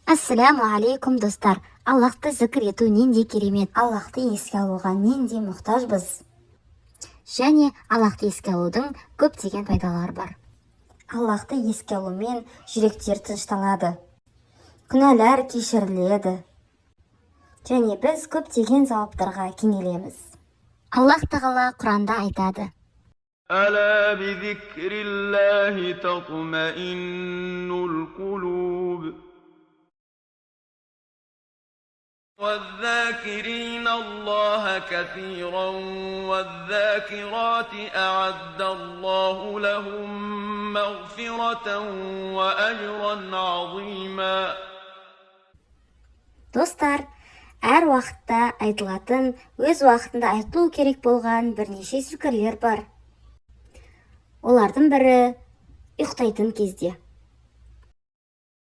Ассаламу алейкум достар. Аллахты зікір ету нендей керемет. Аллахты еске алуға нендей мұқтажбыз. Және Аллахты еске алудың көптеген пайдалары бар. Аллахты еске алумен жүректер тынышталады. Күнәлар кешіріледі. Және біз көптеген сауаптарға кенелеміз. Аллах тағала Құранда айтады: ألا بذكر الله تطمئن القلوب والذاكرين الله كثيرا والذاكرات أعد الله لهم مغفرة وأجرا عظيما. Достар, әр уақытта айтылатын, өз уақытында айтылу керек болған бірнеше зікірлер бар. Олардың бірі ұйықтайтын кезде.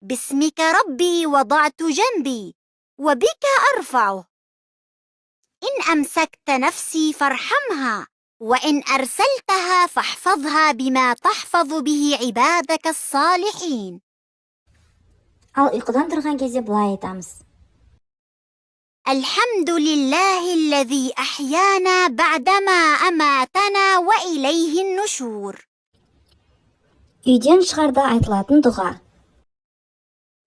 باسمك ربي وضعت جنبي وبك أرفعه إن أمسكت نفسي فارحمها وإن أرسلتها فاحفظها بما تحفظ به عبادك الصالحين. Ал ұйқыдан тұрған кезде былай айтамыз: الحمد لله الذي أحيانا بعدما أماتنا وإليه النشور. Үйден шығарда айтылатын дұға.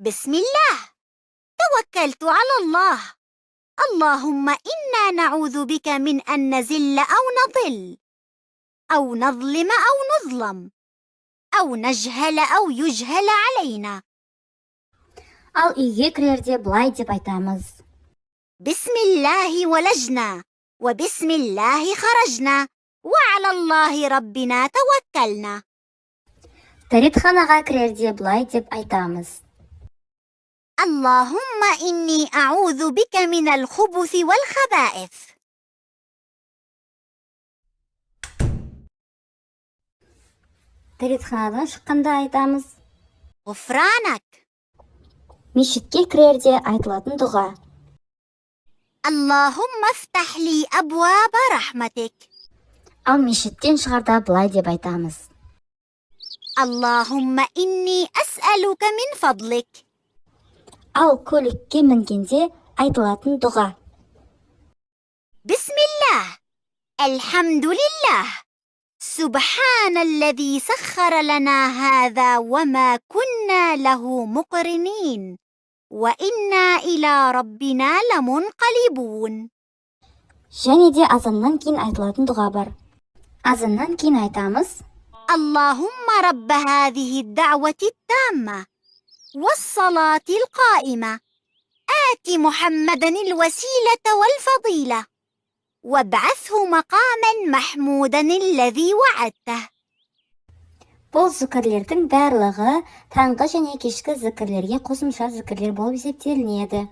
بسم الله توكلت على الله اللهم إنا نعوذ بك من أن نزل أو نضل أو نظلم أو نظلم أو نجهل أو يجهل علينا. Ал үйге кірерде былай деп айтамыз: بسم الله ولجنا وبسم الله خرجنا وعلى الله ربنا توكلنا. Дәретханаға кірерде былай деп айтамыз: اللهم إني أعوذ بك من الخبث والخبائث. Дәретханадан шыққанда айтамыз: غفرانك. Мешітке кірерде айтылатын дұға. اللهم افتح لي أبواب رحمتك. Ал мешіттен шығарда былай деп айтамыз: اللهم إني أسألك من فضلك. Ал көлікке мінгенде айтылатын дұға. بسم الله الحمد لله سبحان الذي سخر لنا هذا وما كنا له مقرنين وإنا إلى ربنا لمنقلبون. Және де азаннан кейін айтылатын дұға бар. Азаннан кейін айтамыз: اللهم رب هذه الدعوة التامة والصلاة القائمة آت محمدا الوسيلة والفضيلة وابعثه مقاما محمودا الذي وعدته. Бұл зікірлердің барлығы таңғы және кешкі зікірлерге қосымша зікірлер болып есептелінеді.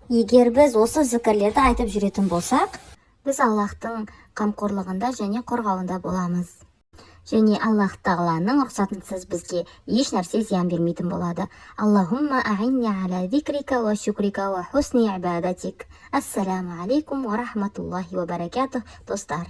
Егер біз осы зікірлерді айтып жүретін болсақ, біз Аллахтың қамқорлығында және қорғауында боламыз. Және Аллах тағаланың рұқсатынсыз бізге еш нәрсе зиян бермейтін болады. Аллахумма а'инни аля зикрика ва шукрика ва хусни ибадатик. Ассаламу алейкум ва рахматуллахи ва баракатух, достар.